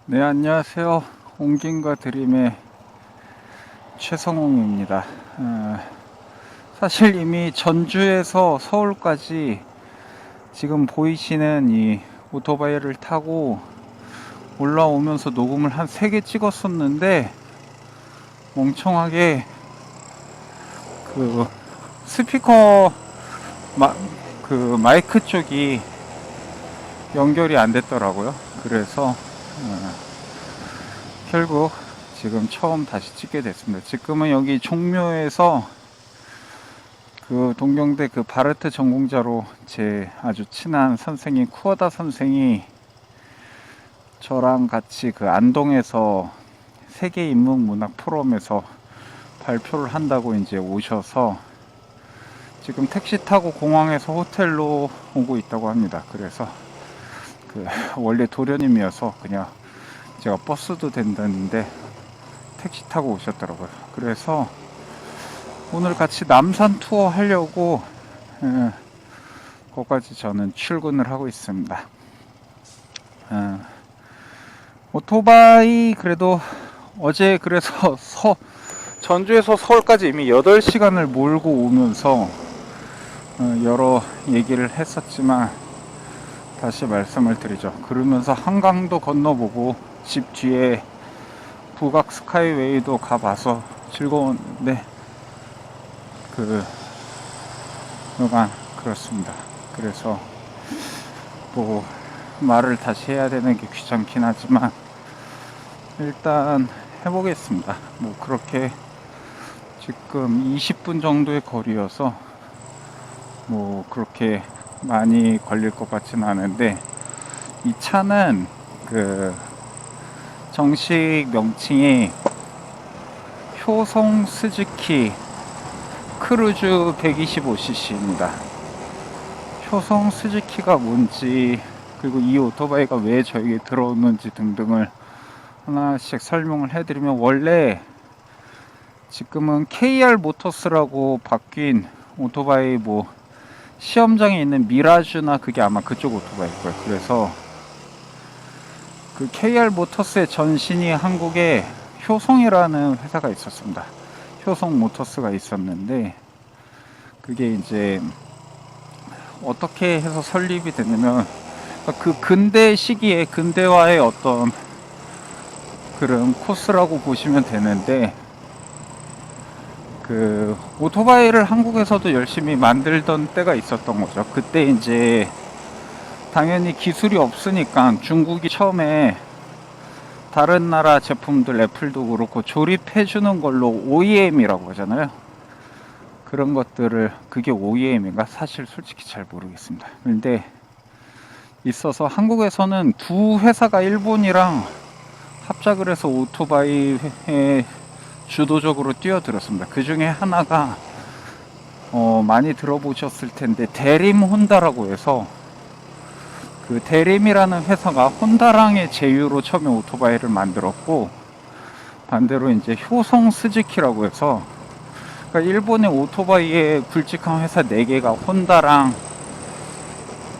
네, 안녕하세요. 옹긴과 드림의 최성홍입니다. 사실 이미 전주에서 서울까지 지금 보이시는 이 오토바이를 타고 올라오면서 녹음을 한 3개 찍었었는데, 멍청하게 그 스피커 마이크 쪽이 연결이 안 됐더라고요. 그래서 결국 지금 처음 다시 찍게 됐습니다. 지금은 여기 종묘에서 그 동경대 그 바르트 전공자로 제 아주 친한 선생님 쿠어다 선생이 저랑 같이 그 안동에서 세계 인문 문학 포럼에서 발표를 한다고 이제 오셔서 지금 택시 타고 공항에서 호텔로 오고 있다고 합니다. 그래서 그 원래 도련님이어서 그냥 제가 버스도 된다는데 택시 타고 오셨더라고요. 그래서 오늘 같이 남산 투어 하려고 거기까지 저는 출근을 하고 있습니다. 오토바이 그래도 어제 그래서 전주에서 서울까지 이미 8시간을 몰고 오면서 여러 얘기를 했었지만 다시 말씀을 드리죠. 그러면서 한강도 건너보고 집 뒤에 북악 스카이웨이도 가봐서 즐거웠는데 여간 그렇습니다. 그래서 뭐 말을 다시 해야 되는 게 귀찮긴 하지만 일단 해보겠습니다. 뭐 그렇게 지금 20분 정도의 거리여서 뭐 그렇게 많이 걸릴 것 같지는 않은데, 이 차는 그 정식 명칭이 효성 스즈키 크루즈 125cc입니다. 효성 스즈키가 뭔지, 그리고 이 오토바이가 왜 저에게 들어오는지 등등을 하나씩 설명을 해드리면, 원래 지금은 KR 모터스라고 바뀐 오토바이 뭐 시험장에 있는 미라주나 그게 아마 그쪽 오토바이일 거예요. 그래서 그 KR 모터스의 전신이 한국에 효성이라는 회사가 있었습니다. 효성 모터스가 있었는데, 그게 이제 어떻게 해서 설립이 됐냐면, 그 근대 시기에 근대화의 어떤 그런 코스라고 보시면 되는데, 그 오토바이를 한국에서도 열심히 만들던 때가 있었던 거죠. 그때 이제 당연히 기술이 없으니까 중국이 처음에 다른 나라 제품들, 애플도 그렇고 조립해주는 걸로 OEM이라고 하잖아요. 그런 것들을, 그게 OEM인가? 사실 솔직히 잘 모르겠습니다. 근데 있어서 한국에서는 두 회사가 일본이랑 합작을 해서 오토바이에 주도적으로 뛰어들었습니다. 그 중에 하나가 많이 들어보셨을 텐데 대림 혼다라고 해서, 그 대림이라는 회사가 혼다랑의 제휴로 처음에 오토바이를 만들었고, 반대로 이제 효성 스즈키라고 해서, 그러니까 일본의 오토바이의 굵직한 회사 4개가 혼다랑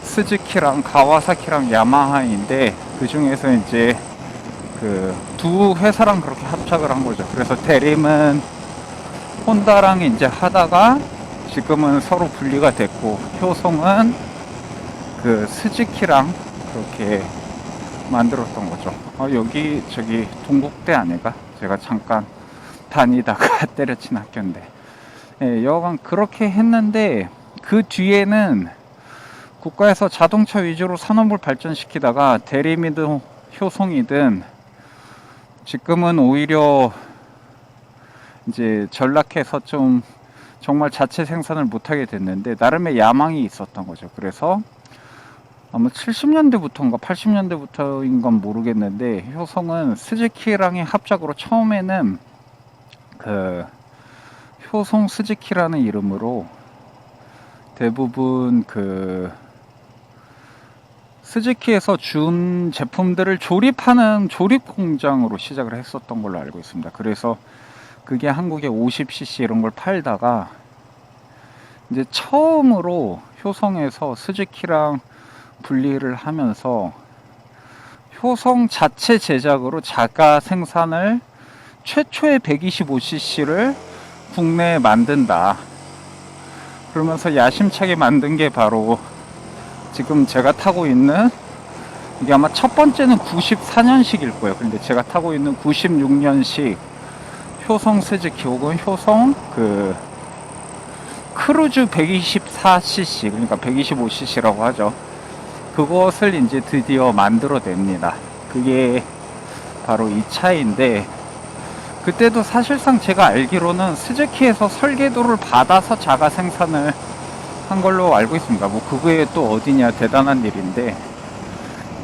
스즈키랑 가와사키랑 야마하인데, 그 중에서 이제 그 두 회사랑 그렇게 합작을 한 거죠. 그래서 대림은 혼다랑 이제 하다가 지금은 서로 분리가 됐고, 효성은 그 스즈키랑 그렇게 만들었던 거죠. 여기 저기 동국대 아닌가? 제가 잠깐 다니다가 때려친 학교인데, 여간 그렇게 했는데, 그 뒤에는 국가에서 자동차 위주로 산업을 발전시키다가 대림이든 효성이든 지금은 오히려 이제 전락해서 좀 정말 자체 생산을 못하게 됐는데, 나름의 야망이 있었던 거죠. 그래서 아마 70년대부터인가 80년대부터인 건 모르겠는데, 효성은 스즈키랑의 합작으로 처음에는 그 효성 스즈키라는 이름으로 대부분 그 스즈키에서 준 제품들을 조립하는 조립 공장으로 시작을 했었던 걸로 알고 있습니다. 그래서 그게 한국에 50cc 이런 걸 팔다가 이제 처음으로 효성에서 스즈키랑 분리를 하면서 효성 자체 제작으로 자가 생산을 최초의 125cc를 국내에 만든다. 그러면서 야심차게 만든 게 바로 지금 제가 타고 있는, 이게 아마 첫 번째는 94년식일 거예요. 근데 제가 타고 있는 96년식 효성 스즈키 혹은 효성 크루즈 124cc, 그러니까 125cc라고 하죠. 그것을 이제 드디어 만들어냅니다. 그게 바로 이 차인데, 그때도 사실상 제가 알기로는 스즈키에서 설계도를 받아서 자가 생산을 한 걸로 알고 있습니다. 뭐 그거에 또 어디냐, 대단한 일인데,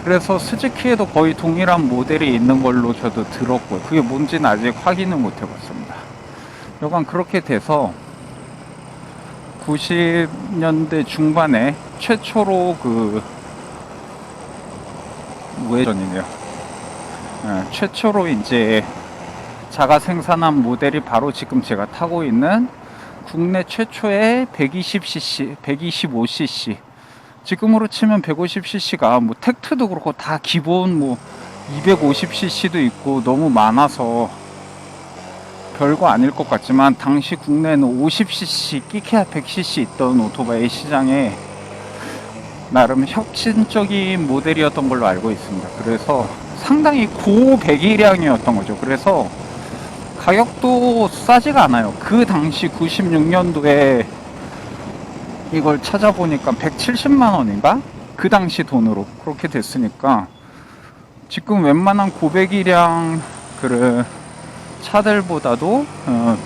그래서 스즈키에도 거의 동일한 모델이 있는 걸로 저도 들었고요. 그게 뭔지는 아직 확인을 못 해봤습니다. 여간 그렇게 돼서 90년대 중반에 최초로 우회전이네요. 최초로 이제 자가 생산한 모델이 바로 지금 제가 타고 있는 국내 최초의 120cc, 125cc. 지금으로 치면 150cc가 뭐 텍트도 그렇고 다 기본 뭐 250cc도 있고 너무 많아서 별거 아닐 것 같지만, 당시 국내에는 50cc, 끼케야 100cc 있던 오토바이 시장에 나름 혁신적인 모델이었던 걸로 알고 있습니다. 그래서 상당히 고배기량이었던 거죠. 그래서 가격도 싸지가 않아요. 그 당시 96년도에 이걸 찾아보니까 170만 원인가? 그 당시 돈으로 그렇게 됐으니까, 지금 웬만한 고배기량 차들보다도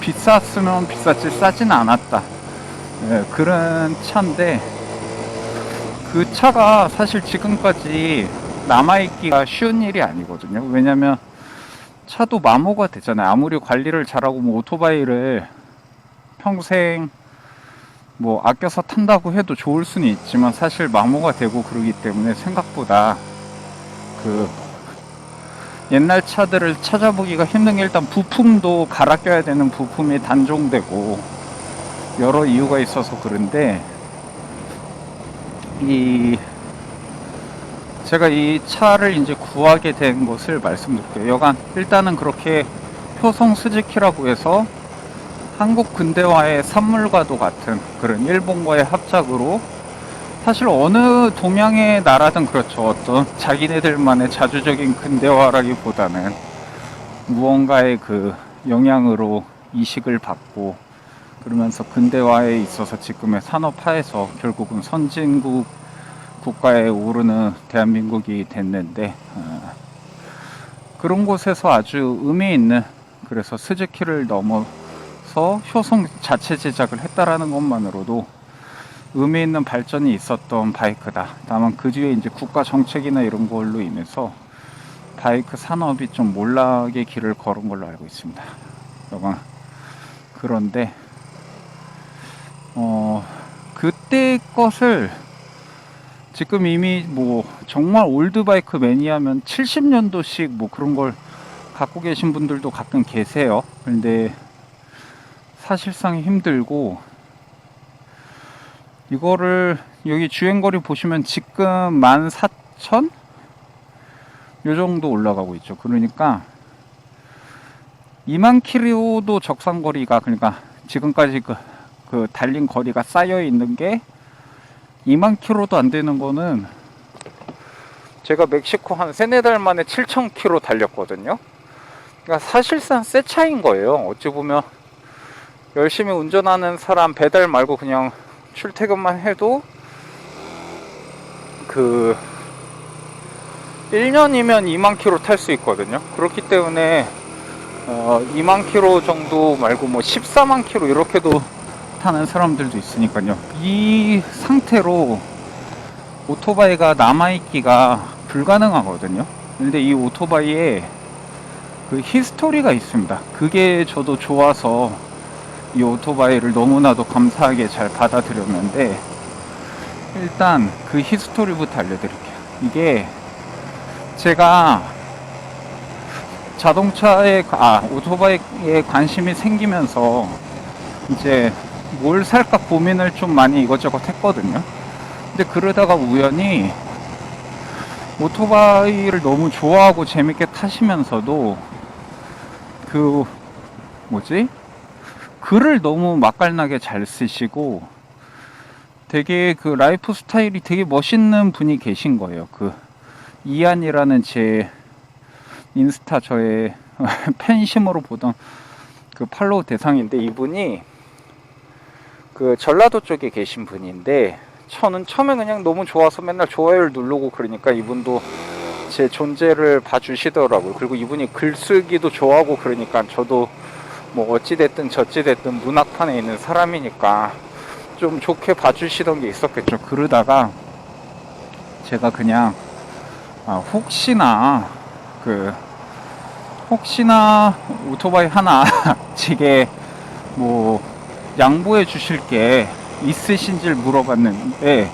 비쌌으면 비쌌지 싸지는 않았다. 그런 차인데, 그 차가 사실 지금까지 남아있기가 쉬운 일이 아니거든요. 왜냐면 차도 마모가 되잖아요. 아무리 관리를 잘하고 뭐 오토바이를 평생 뭐 아껴서 탄다고 해도 좋을 수는 있지만, 사실 마모가 되고 그러기 때문에 생각보다 옛날 차들을 찾아보기가 힘든 게, 일단 부품도 갈아 껴야 되는 부품이 단종되고 여러 이유가 있어서 그런데, 제가 이 차를 이제 구하게 된 것을 말씀드릴게요. 여간 일단은 그렇게 효성 스즈키라고 해서 한국 근대화의 산물과도 같은 그런 일본과의 합작으로, 사실 어느 동양의 나라든 그렇죠. 어떤 자기네들만의 자주적인 근대화라기보다는 무언가의 영향으로 이식을 받고, 그러면서 근대화에 있어서 지금의 산업화에서 결국은 선진국 국가에 오르는 대한민국이 됐는데, 그런 곳에서 아주 의미 있는, 그래서 스즈키를 넘어서 효성 자체 제작을 했다라는 것만으로도 의미 있는 발전이 있었던 바이크다. 다만 그 뒤에 이제 국가 정책이나 이런 걸로 인해서 바이크 산업이 좀 몰락의 길을 걸은 걸로 알고 있습니다. 그런데 그때 것을 지금 이미 뭐 정말 올드바이크 매니아면 70년도식 뭐 그런 걸 갖고 계신 분들도 가끔 계세요. 근데 사실상 힘들고, 이거를 여기 주행거리 보시면 지금 14,000? 요 정도 올라가고 있죠. 그러니까 2만 킬로도 적상거리가, 그러니까 지금까지 그 달린 거리가 쌓여 있는 게 2만 킬로도 안 되는 거는, 제가 멕시코 한 3-4달 만에 7,000 킬로 달렸거든요. 그러니까 사실상 새 차인 거예요. 어찌 보면 열심히 운전하는 사람, 배달 말고 그냥 출퇴근만 해도 1년이면 2만 킬로 탈 수 있거든요. 그렇기 때문에 2만 킬로 정도 말고 뭐 14만 킬로 이렇게도 타는 사람들도 있으니까요. 이 상태로 오토바이가 남아있기가 불가능하거든요. 근데 이 오토바이에 히스토리가 있습니다. 그게 저도 좋아서 이 오토바이를 너무나도 감사하게 잘 받아들였는데, 일단 그 히스토리부터 알려드릴게요. 이게 제가 오토바이에 관심이 생기면서 이제 뭘 살까 고민을 좀 많이 이것저것 했거든요. 근데 그러다가 우연히 오토바이를 너무 좋아하고 재밌게 타시면서도 그 뭐지? 글을 너무 맛깔나게 잘 쓰시고 되게 그 라이프 스타일이 되게 멋있는 분이 계신 거예요. 그 이한이라는 제 인스타 저의 팬심으로 보던 그 팔로우 대상인데, 이분이 그 전라도 쪽에 계신 분인데 저는 처음에 그냥 너무 좋아서 맨날 좋아요를 누르고 그러니까 이분도 제 존재를 봐주시더라고요. 그리고 이분이 글쓰기도 좋아하고 그러니까 저도 뭐 어찌됐든 저찌됐든 문학판에 있는 사람이니까 좀 좋게 봐주시던 게 있었겠죠. 그러다가 제가 그냥 혹시나 오토바이 하나 제게 뭐 양보해 주실 게 있으신지를 물어봤는데,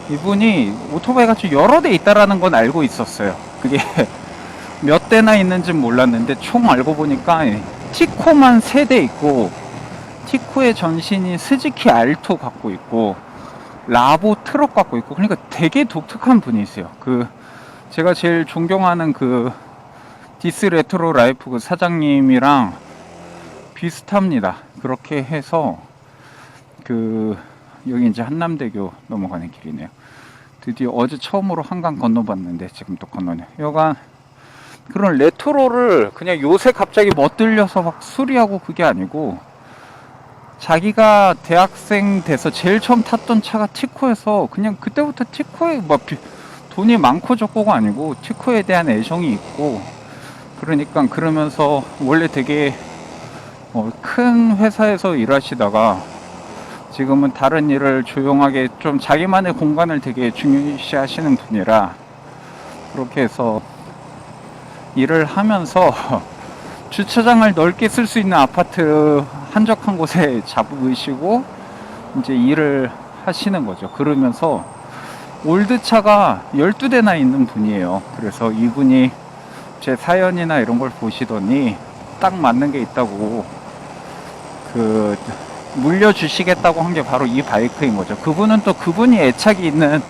이분이 오토바이가 좀 여러 대 있다라는 건 알고 있었어요. 그게 몇 대나 있는지 몰랐는데 총 알고 보니까 티코만 3대 있고, 티코의 전신이 스즈키 알토 갖고 있고 라보 트럭 갖고 있고, 그러니까 되게 독특한 분이세요. 그 제가 제일 존경하는 그 디스 레트로 라이프 그 사장님이랑 비슷합니다. 그렇게 해서 그 여기 이제 한남대교 넘어가는 길이네요. 드디어 어제 처음으로 한강 건너봤는데 지금 또 건너네요. 여간 그런 레트로를 그냥 요새 갑자기 멋들려서 막 수리하고 그게 아니고, 자기가 대학생 돼서 제일 처음 탔던 차가 티코에서 그냥 그때부터 티코에 막 돈이 많고 적고가 아니고 티코에 대한 애정이 있고, 그러니까 그러면서 원래 되게 큰 회사에서 일하시다가 지금은 다른 일을 조용하게 좀 자기만의 공간을 되게 중요시 하시는 분이라, 그렇게 해서 일을 하면서 주차장을 넓게 쓸 수 있는 아파트 한적한 곳에 잡으시고 이제 일을 하시는 거죠. 그러면서 올드차가 12대나 있는 분이에요. 그래서 이분이 제 사연이나 이런 걸 보시더니 딱 맞는 게 있다고 그 물려주시겠다고 한 게 바로 이 바이크인 거죠. 그분은 또 그분이 애착이 있는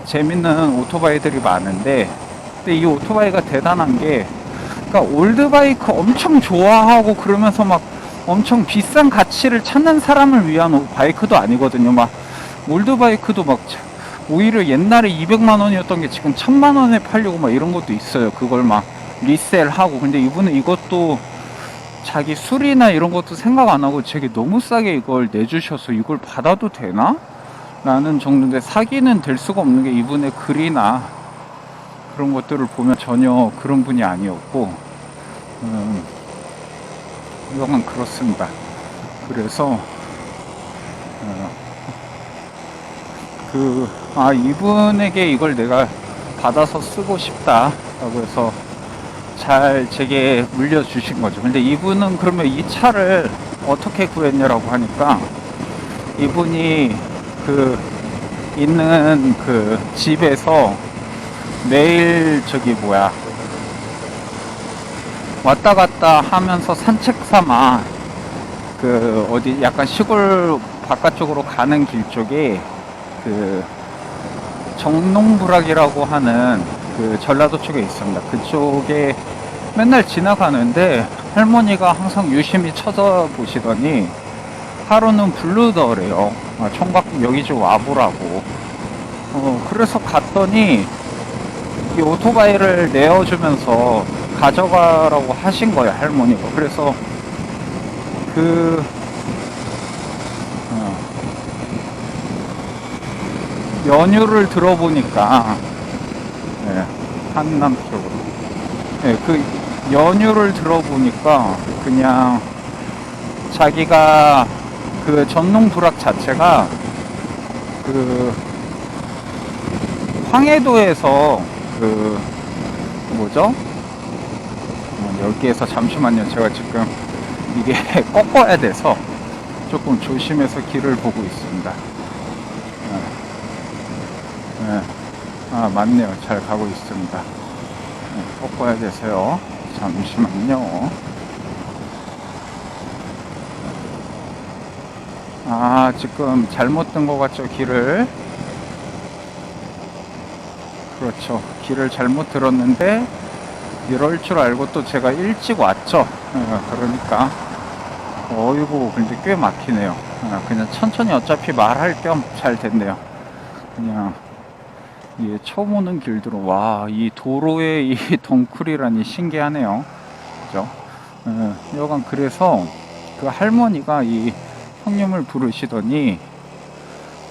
재밌는 오토바이들이 많은데, 근데 이 오토바이가 대단한 게, 그러니까 올드바이크 엄청 좋아하고 그러면서 막 엄청 비싼 가치를 찾는 사람을 위한 바이크도 아니거든요. 막 올드바이크도 막 오히려 옛날에 200만 원이었던 게 지금 1000만 원에 팔려고 막 이런 것도 있어요. 그걸 막 리셀하고. 근데 이분은 이것도 자기 수리나 이런 것도 생각 안 하고 되게 너무 싸게 이걸 내주셔서 이걸 받아도 되나? 라는 정도인데, 사기는 될 수가 없는 게 이분의 글이나 그런 것들을 보면 전혀 그런 분이 아니었고, 이건 그렇습니다. 그래서 이분에게 이걸 내가 받아서 쓰고 싶다 라고 해서 잘 제게 물려주신 거죠. 근데 이분은 그러면 이 차를 어떻게 구했냐라고 하니까, 이분이 그 있는 그 집에서 매일 왔다 갔다 하면서 산책 삼아 그 어디 약간 시골 바깥쪽으로 가는 길 쪽에 그 정농부락이라고 하는 그 전라도 쪽에 있습니다. 그쪽에 맨날 지나가는데 할머니가 항상 유심히 쳐다보시더니 하루는 부르더래요. 총각 여기 좀 와보라고. 그래서 갔더니 이 오토바이를 내어주면서 가져가라고 하신 거예요, 할머니가. 그래서 연유를 들어보니까, 한남 쪽으로. 그 연유를 들어보니까 그냥 자기가 그 전농불악 자체가 그 황해도에서 여기에서 잠시만요. 제가 지금 이게 꺾어야 돼서 조금 조심해서 길을 보고 있습니다. 맞네요. 잘 가고 있습니다. 꺾어야 돼서요. 잠시만요. 지금 잘못 든 것 같죠, 길을. 그렇죠. 길을 잘못 들었는데 이럴 줄 알고 또 제가 일찍 왔죠. 그러니까 어이구 근데 꽤 막히네요. 그냥 천천히 어차피 말할 겸 잘 됐네요. 그냥 예, 처음 오는 길들은 와, 이 도로에 이 덩쿨이라니 신기하네요. 그죠? 여간 그래서 그 할머니가 이 형님을 부르시더니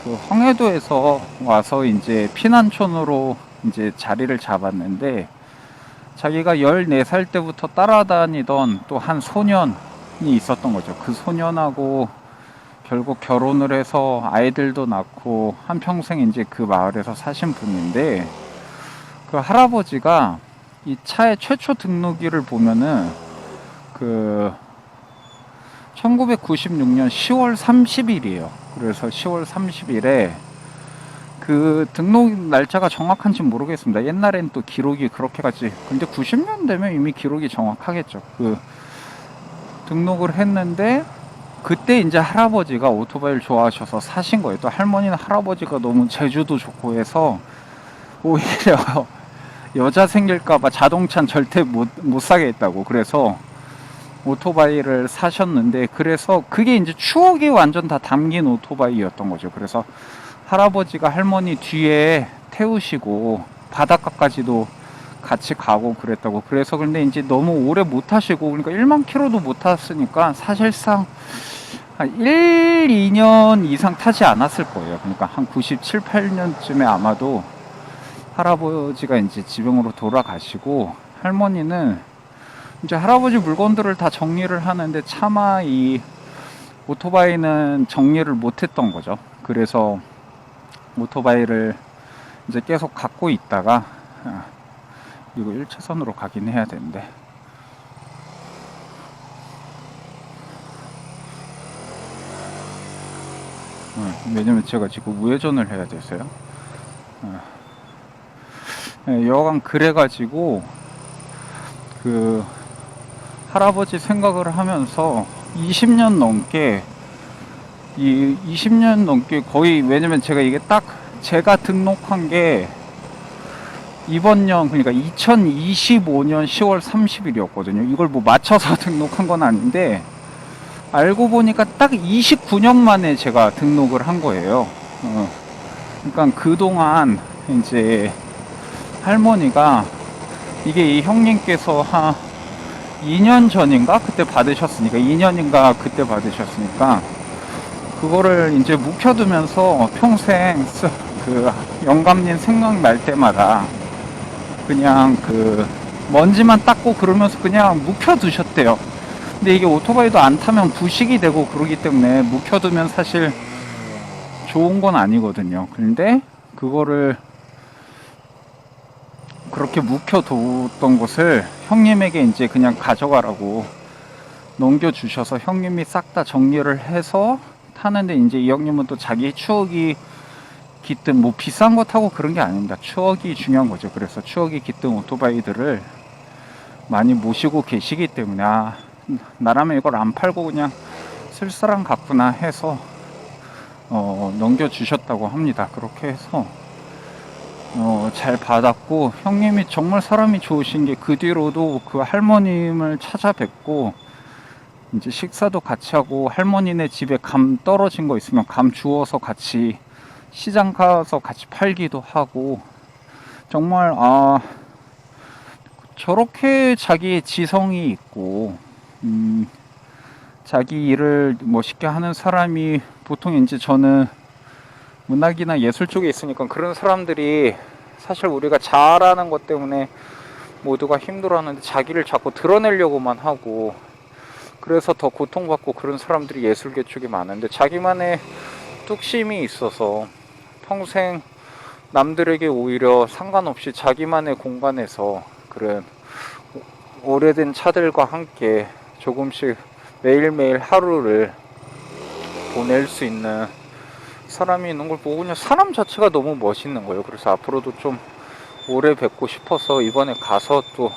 그 황해도에서 와서 이제 피난촌으로 이제 자리를 잡았는데 자기가 14살 때부터 따라다니던 또 한 소년이 있었던 거죠. 그 소년하고 결국 결혼을 해서 아이들도 낳고 한평생 이제 그 마을에서 사신 분인데 그 할아버지가 이 차의 최초 등록일을 보면은 그 1996년 10월 30일이에요. 그래서 10월 30일에 그 등록 날짜가 정확한지 모르겠습니다. 옛날엔 또 기록이 그렇게까지, 근데 90년 되면 이미 기록이 정확하겠죠. 그 등록을 했는데 그때 이제 할아버지가 오토바이를 좋아하셔서 사신 거예요. 또 할머니는 할아버지가 너무 제주도 좋고 해서 오히려 여자 생길까봐 자동차는 절대 못 사게 했다고. 그래서 오토바이를 사셨는데, 그래서 그게 이제 추억이 완전 다 담긴 오토바이였던 거죠. 그래서 할아버지가 할머니 뒤에 태우시고 바닷가까지도 같이 가고 그랬다고. 그래서 근데 이제 너무 오래 못 타시고, 그러니까 1만 킬로도 못 탔으니까 사실상 한 1, 2년 이상 타지 않았을 거예요. 그러니까 한 97, 8년쯤에 아마도 할아버지가 이제 지병으로 돌아가시고, 할머니는 이제 할아버지 물건들을 다 정리를 하는데 차마 이 오토바이는 정리를 못 했던 거죠. 그래서 오토바이를 이제 계속 갖고 있다가 이거 1차선으로 가긴 해야 되는데 왜냐면 제가 지금 우회전을 해야 돼서요. 여간 그래가지고 그 할아버지 생각을 하면서 20년 넘게 이 20년 넘게 거의, 왜냐면 제가 이게 딱 제가 등록한 게 이번 년, 그러니까 2025년 10월 30일이었거든요. 이걸 뭐 맞춰서 등록한 건 아닌데 알고 보니까 딱 29년 만에 제가 등록을 한 거예요. 그러니까 그동안 이제 할머니가 이게 이 형님께서 한 2년 전인가 그때 받으셨으니까, 2년인가 그때 받으셨으니까 그거를 이제 묵혀두면서 평생 그 영감님 생각날 때마다 그냥 그 먼지만 닦고 그러면서 그냥 묵혀두셨대요. 근데 이게 오토바이도 안 타면 부식이 되고 그러기 때문에 묵혀두면 사실 좋은 건 아니거든요. 근데 그거를 그렇게 묵혀뒀던 것을 형님에게 이제 그냥 가져가라고 넘겨주셔서 형님이 싹 다 정리를 해서 타는데, 이제 이 형님은 또 자기 추억이 깃든, 뭐 비싼 거 타고 그런 게 아닙니다. 추억이 중요한 거죠. 그래서 추억이 깃든 오토바이들을 많이 모시고 계시기 때문에 나라면 이걸 안 팔고 그냥 쓸 사람 같구나 해서 넘겨주셨다고 합니다. 그렇게 해서 잘 받았고, 형님이 정말 사람이 좋으신 게 그 뒤로도 그 할머님을 찾아뵙고 이제 식사도 같이 하고, 할머니네 집에 감 떨어진 거 있으면 감 주워서 같이 시장 가서 같이 팔기도 하고, 정말 저렇게 자기의 지성이 있고 자기 일을 멋있게 하는 사람이, 보통 이제 저는 문학이나 예술 쪽에 있으니까 그런 사람들이 사실 우리가 잘하는 것 때문에 모두가 힘들어하는데 자기를 자꾸 드러내려고만 하고, 그래서 더 고통받고 그런 사람들이 예술계 쪽에 많은데, 자기만의 뚝심이 있어서 평생 남들에게 오히려 상관없이 자기만의 공간에서 그런 오래된 차들과 함께 조금씩 매일매일 하루를 보낼 수 있는 사람이 있는 걸 보고 그냥 사람 자체가 너무 멋있는 거예요. 그래서 앞으로도 좀 오래 뵙고 싶어서 이번에 가서 또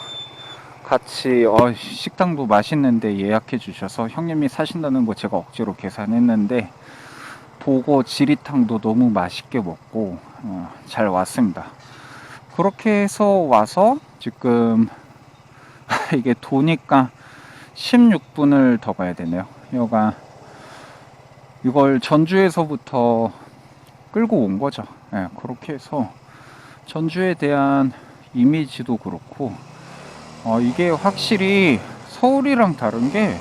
같이 식당도 맛있는데 예약해 주셔서, 형님이 사신다는 거 제가 억지로 계산했는데 보고 지리탕도 너무 맛있게 먹고 잘 왔습니다. 그렇게 해서 와서 지금 이게 도니까 16분을 더 가야 되네요. 이걸 전주에서부터 끌고 온 거죠. 예, 그렇게 해서 전주에 대한 이미지도 그렇고, 이게 확실히 서울이랑 다른 게,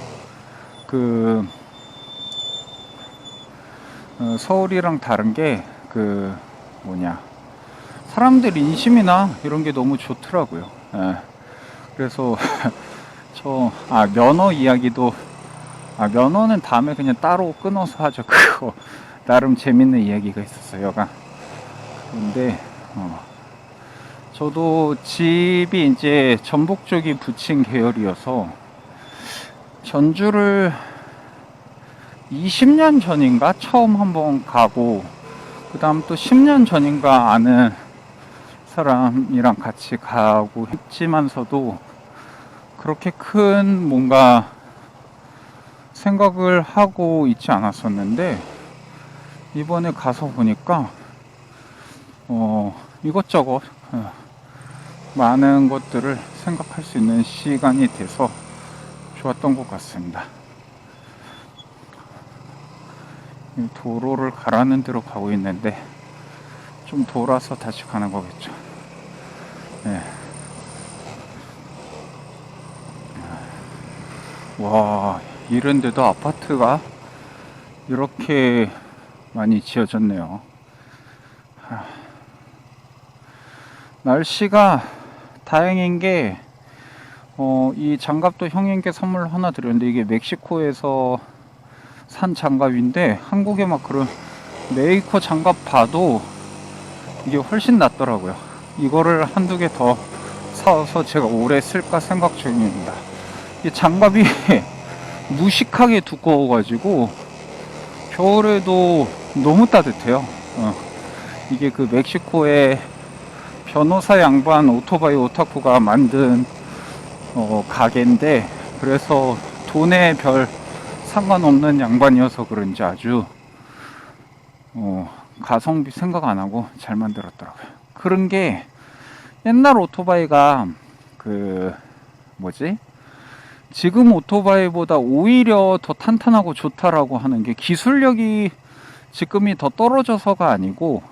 서울이랑 다른 게, 사람들 인심이나 이런 게 너무 좋더라고요. 예. 그래서, 면허 이야기도, 면허는 다음에 그냥 따로 끊어서 하죠. 그거, 나름 재밌는 이야기가 있었어요. 근데, 저도 집이 이제 전북 쪽이 부친 계열이어서 전주를 20년 전인가 처음 한번 가고, 그 다음 또 10년 전인가 아는 사람이랑 같이 가고 했지만서도 그렇게 큰 뭔가 생각을 하고 있지 않았었는데, 이번에 가서 보니까 이것저것 많은 것들을 생각할 수 있는 시간이 돼서 좋았던 것 같습니다. 도로를 가라는 대로 가고 있는데 좀 돌아서 다시 가는 거겠죠. 네. 와, 이런데도 아파트가 이렇게 많이 지어졌네요. 날씨가 다행인 게, 이 장갑도 형님께 선물 하나 드렸는데, 이게 멕시코에서 산 장갑인데, 한국에 막 그런 메이커 장갑 봐도 이게 훨씬 낫더라고요. 이거를 한두 개 더 사서 제가 오래 쓸까 생각 중입니다. 이 장갑이 무식하게 두꺼워가지고 겨울에도 너무 따뜻해요. 이게 그 멕시코의 변호사 양반 오토바이 오타쿠가 만든 가게인데, 그래서 돈에 별 상관없는 양반이어서 그런지 아주 가성비 생각 안 하고 잘 만들었더라고요. 그런 게 옛날 오토바이가 지금 오토바이보다 오히려 더 탄탄하고 좋다라고 하는 게, 기술력이 지금이 더 떨어져서가 아니고,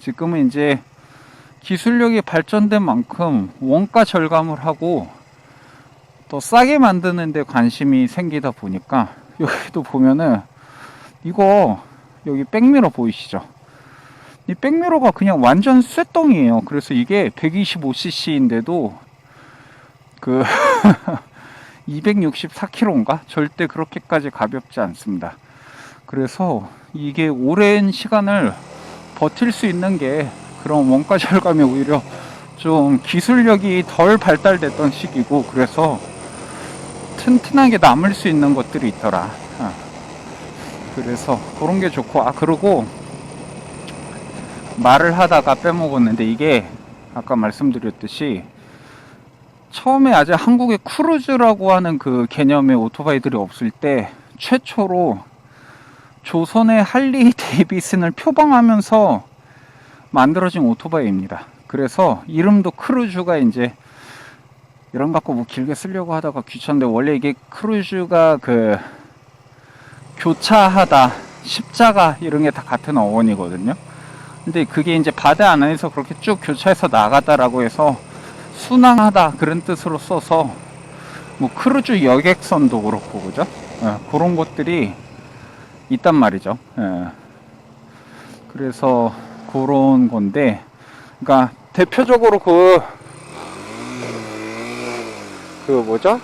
지금은 이제 기술력이 발전된 만큼 원가 절감을 하고 더 싸게 만드는 데 관심이 생기다 보니까, 여기도 보면은 이거 여기 백미러 보이시죠? 이 백미러가 그냥 완전 쇠덩이에요. 그래서 이게 125cc인데도 264kg인가? 절대 그렇게까지 가볍지 않습니다. 그래서 이게 오랜 시간을 버틸 수 있는 게 그런 원가 절감이 오히려 좀 기술력이 덜 발달됐던 시기고, 그래서 튼튼하게 남을 수 있는 것들이 있더라. 그래서 그런 게 좋고, 그리고 말을 하다가 빼먹었는데, 이게 아까 말씀드렸듯이 처음에 아직 한국에 크루즈라고 하는 그 개념의 오토바이들이 없을 때 최초로 조선의 할리 데이비슨을 표방하면서 만들어진 오토바이입니다. 그래서 이름도 크루즈가, 이제 이런 거 갖고 뭐 길게 쓰려고 하다가 귀찮은데, 원래 이게 크루즈가 교차하다, 십자가 이런 게 다 같은 어원이거든요. 근데 그게 이제 바다 안에서 그렇게 쭉 교차해서 나가다라고 해서 순항하다 그런 뜻으로 써서, 뭐 크루즈 여객선도 그렇고, 그죠? 그런 것들이 있단 말이죠. 그래서 그런 건데, 그러니까 대표적으로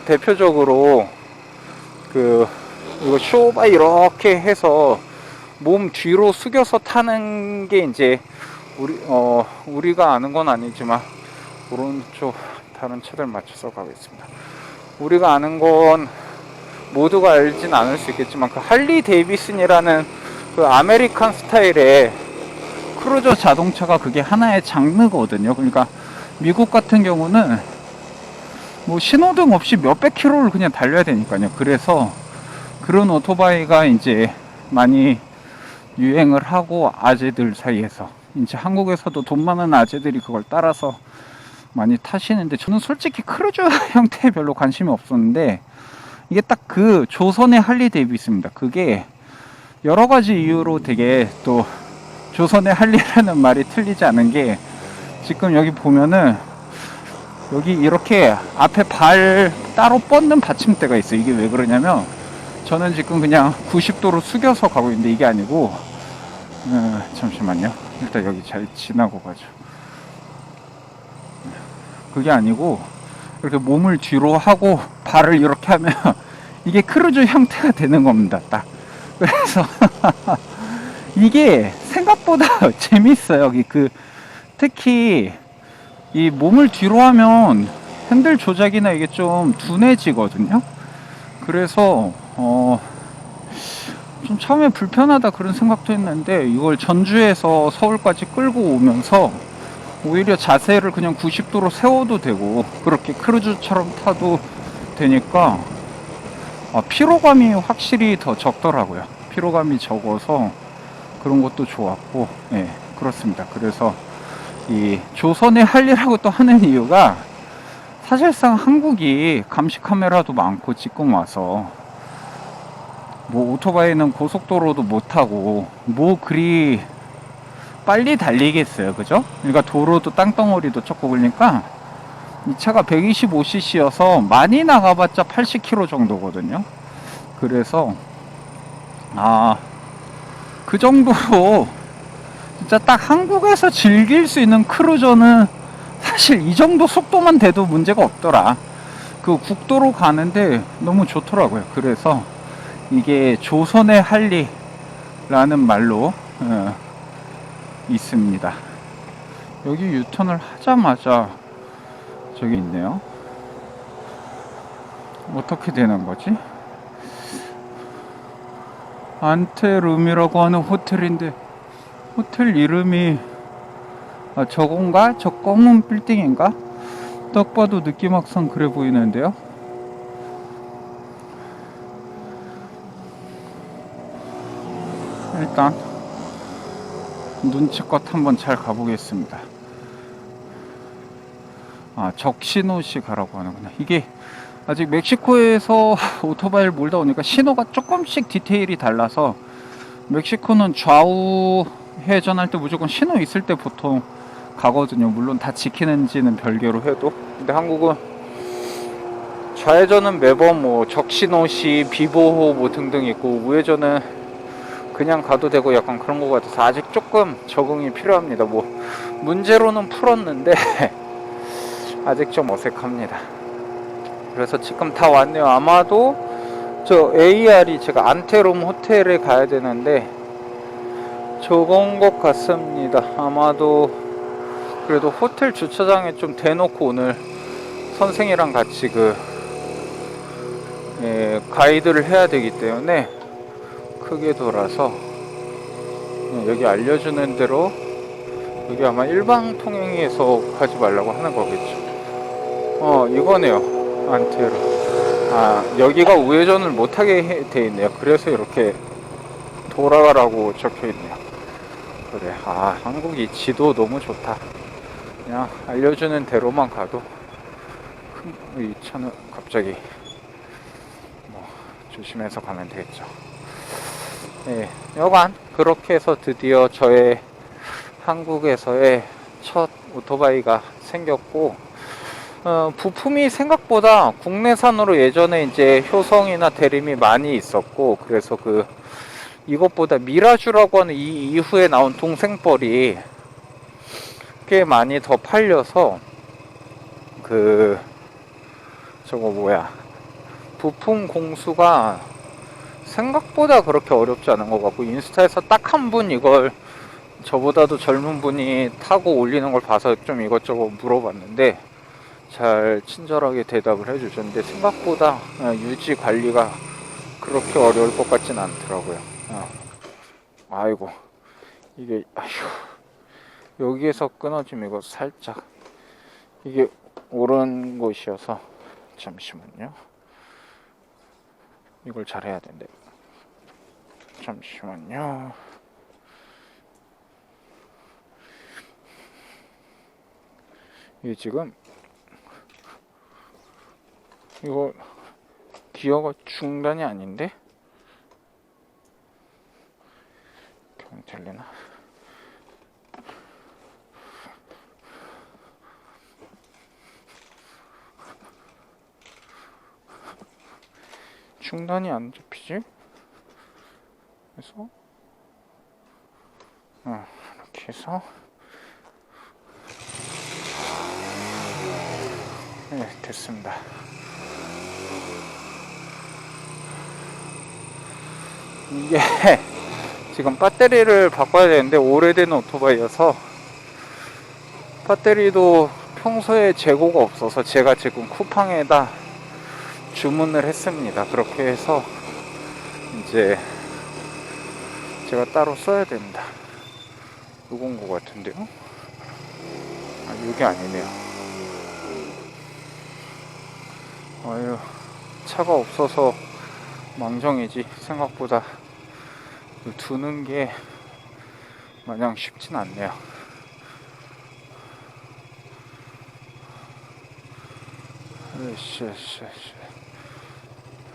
대표적으로 이거 쇼바 이렇게 해서 몸 뒤로 숙여서 타는 게 이제 우리가 아는 건 아니지만, 오른쪽 다른 차들 맞춰서 가겠습니다. 우리가 아는 건 모두가 알진 않을 수 있겠지만, 그 할리 데이비슨이라는 그 아메리칸 스타일의 크루저 자동차가 그게 하나의 장르거든요. 그러니까 미국 같은 경우는 뭐 신호등 없이 몇백 킬로를 그냥 달려야 되니까요. 그래서 그런 오토바이가 이제 많이 유행을 하고, 아재들 사이에서 이제 한국에서도 돈 많은 아재들이 그걸 따라서 많이 타시는데, 저는 솔직히 크루즈 형태에 별로 관심이 없었는데, 이게 딱 그 조선의 할리 데이비스입니다. 그게 여러 가지 이유로 되게 또 조선의 할리라는 말이 틀리지 않은 게, 지금 여기 보면은 여기 이렇게 앞에 발 따로 뻗는 받침대가 있어요. 이게 왜 그러냐면, 저는 지금 그냥 90도로 숙여서 가고 있는데 이게 아니고, 잠시만요. 일단 여기 잘 지나고 가죠. 그게 아니고, 이렇게 몸을 뒤로 하고 발을 이렇게 하면 이게 크루즈 형태가 되는 겁니다. 딱. 그래서 이게 생각보다 재밌어요. 여기 특히 이 몸을 뒤로 하면 핸들 조작이나 이게 좀 둔해지거든요. 그래서 좀 처음에 불편하다 그런 생각도 했는데, 이걸 전주에서 서울까지 끌고 오면서 오히려 자세를 그냥 90도로 세워도 되고 그렇게 크루즈처럼 타도 되니까 피로감이 확실히 더 적더라고요. 피로감이 적어서 그런 것도 좋았고, 네, 그렇습니다. 그래서 이 조선의 할리라고 또 하는 이유가, 사실상 한국이 감시 카메라도 많고 지금 와서 뭐 오토바이는 고속도로도 못 타고 뭐 그리 빨리 달리겠어요, 그죠? 그러니까 도로도 땅덩어리도 좁고, 그러니까 이 차가 125cc여서 많이 나가봤자 80km 정도거든요. 그래서 그 정도로 진짜 딱 한국에서 즐길 수 있는 크루저는 사실 이 정도 속도만 돼도 문제가 없더라. 그 국도로 가는데 너무 좋더라고요. 그래서 이게 조선의 할리라는 말로 있습니다. 여기 유턴을 하자마자 저기 있네요. 어떻게 되는 거지? 안테룸이라고 하는 호텔인데, 호텔 이름이 저건가? 저 검은 빌딩인가? 딱 봐도 느낌 항상 그래 보이는데요. 일단 눈치껏 한번 잘 가보겠습니다. 적신호시 가라고 하는구나. 이게 아직 멕시코에서 오토바이를 몰다 오니까 신호가 조금씩 디테일이 달라서, 멕시코는 좌우 회전할 때 무조건 신호 있을 때 보통 가거든요. 물론 다 지키는지는 별개로 해도. 근데 한국은 좌회전은 매번 뭐 적신호시, 비보호 뭐 등등 있고, 우회전은 그냥 가도 되고 약간 그런 것 같아서 아직 조금 적응이 필요합니다. 뭐 문제로는 풀었는데 아직 좀 어색합니다. 그래서 지금 다 왔네요. 아마도 저 AR이, 제가 안테룸 호텔에 가야 되는데 저건 것 같습니다. 아마도. 그래도 호텔 주차장에 좀 대놓고 오늘 선생이랑 같이 가이드를 해야 되기 때문에 크게 돌아서 여기 알려주는 대로, 여기 아마 일방 통행에서 가지 말라고 하는 거겠죠. 이거네요. 안테룸. 여기가 우회전을 못하게 돼 있네요. 그래서 이렇게 돌아가라고 적혀 있네요. 그래. 한국이 지도 너무 좋다. 그냥 알려주는 대로만 가도. 이 차는 갑자기 조심해서 가면 되겠죠. 네, 여간 그렇게 해서 드디어 저의 한국에서의 첫 오토바이가 생겼고, 부품이 생각보다 국내산으로 예전에 이제 효성이나 대림이 많이 있었고, 그래서 이것보다 미라주라고 하는 이 이후에 나온 동생뻘이 꽤 많이 더 팔려서, 부품 공수가 생각보다 그렇게 어렵지 않은 것 같고, 인스타에서 딱 한 분 이걸 저보다도 젊은 분이 타고 올리는 걸 봐서 좀 이것저것 물어봤는데 잘 친절하게 대답을 해주셨는데, 생각보다 유지 관리가 그렇게 어려울 것 같진 않더라고요. 아이고, 이게 여기에서 끊어지면 이거 살짝 이게 오른 곳이어서, 잠시만요. 이걸 잘 해야 된대. 잠시만요. 이게 지금 이거 기어가 중단이 아닌데? 그럼 될려나? 중단이 안 잡히지? 그래서 이렇게 해서 네, 됐습니다. 이게 지금 배터리를 바꿔야 되는데 오래된 오토바이여서 배터리도 평소에 재고가 없어서 제가 지금 쿠팡에다 주문을 했습니다. 그렇게 해서 이제 제가 따로 써야 됩니다. 요건 거 같은데요? 아, 요게 아니네요. 아유, 차가 없어서 망정이지. 생각보다 두는 게 마냥 쉽진 않네요.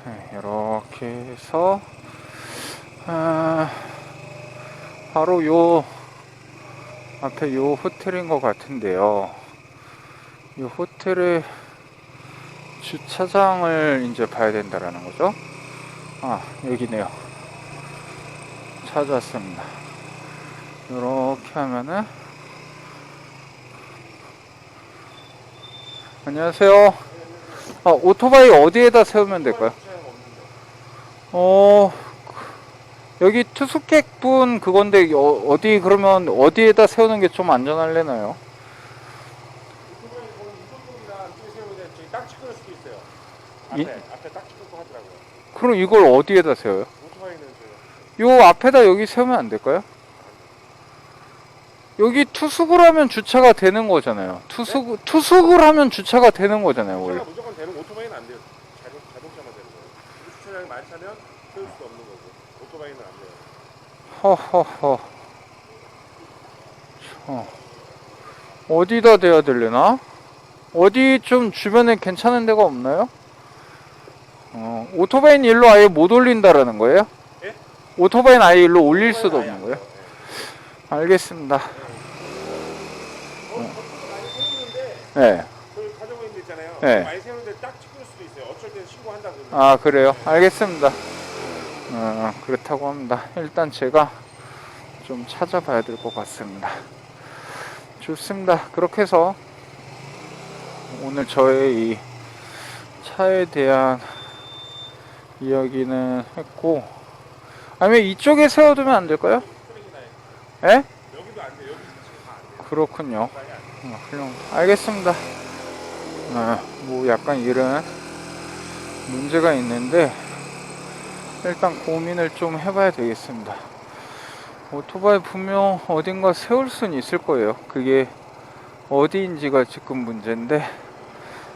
네, 이렇게 해서 바로 요 앞에 요 호텔인 것 같은데요. 이 호텔의 주차장을 이제 봐야 된다라는 거죠. 아, 여기네요. 찾았습니다. 이렇게 하면은 안녕하세요. 오토바이 어디에다 세우면 될까요? 여기 투숙객분 그건데 어디 그러면 어디에다 세우는 게 좀 안전할래나요? 앞에 딱 찍고 하더라고요. 그럼 이걸 어디에다 세워요? 요 앞에다 여기 세우면 안 될까요? 여기 투숙을 하면 주차가 되는 거잖아요. 투숙을 하면 주차가 되는 거잖아요, 원래. 무조건 되는 오토바이는 안 돼요. 자동차만 되는 거예요. 주차장이 많이 차면 세울 수도 없는 거고 오토바이는 안 돼요. 허허허. 어디다 대야 되려나? 어디 좀 주변에 괜찮은 데가 없나요? 오토바이는 일로 아예 못 올린다라는 거예요? 예? 오토바이는 아예 일로 올릴 수도 없는 거예요? 알겠습니다. 많이 세우는데 네. 그 가정호인들 있잖아요. 네. 많이 세우는데 딱 찍을 수도 있어요. 어쩔 때는 신고한다고. 아, 그래요? 알겠습니다. 그렇다고 합니다. 일단 제가 좀 찾아봐야 될 것 같습니다. 좋습니다. 그렇게 해서 오늘 저의 이 차에 대한 이야기는 했고, 아니면 이쪽에 세워두면 안 될까요? 예? 여기도 안 돼요. 여기 자체가 다 안 돼요. 그렇군요. 알겠습니다. 뭐 약간 이런 문제가 있는데 일단 고민을 좀 해봐야 되겠습니다. 오토바이 분명 어딘가 세울 수는 있을 거예요. 그게 어디인지가 지금 문제인데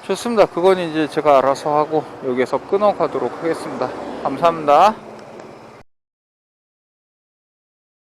좋습니다. 그건 이제 제가 알아서 하고 여기서 끊어 가도록 하겠습니다. 감사합니다.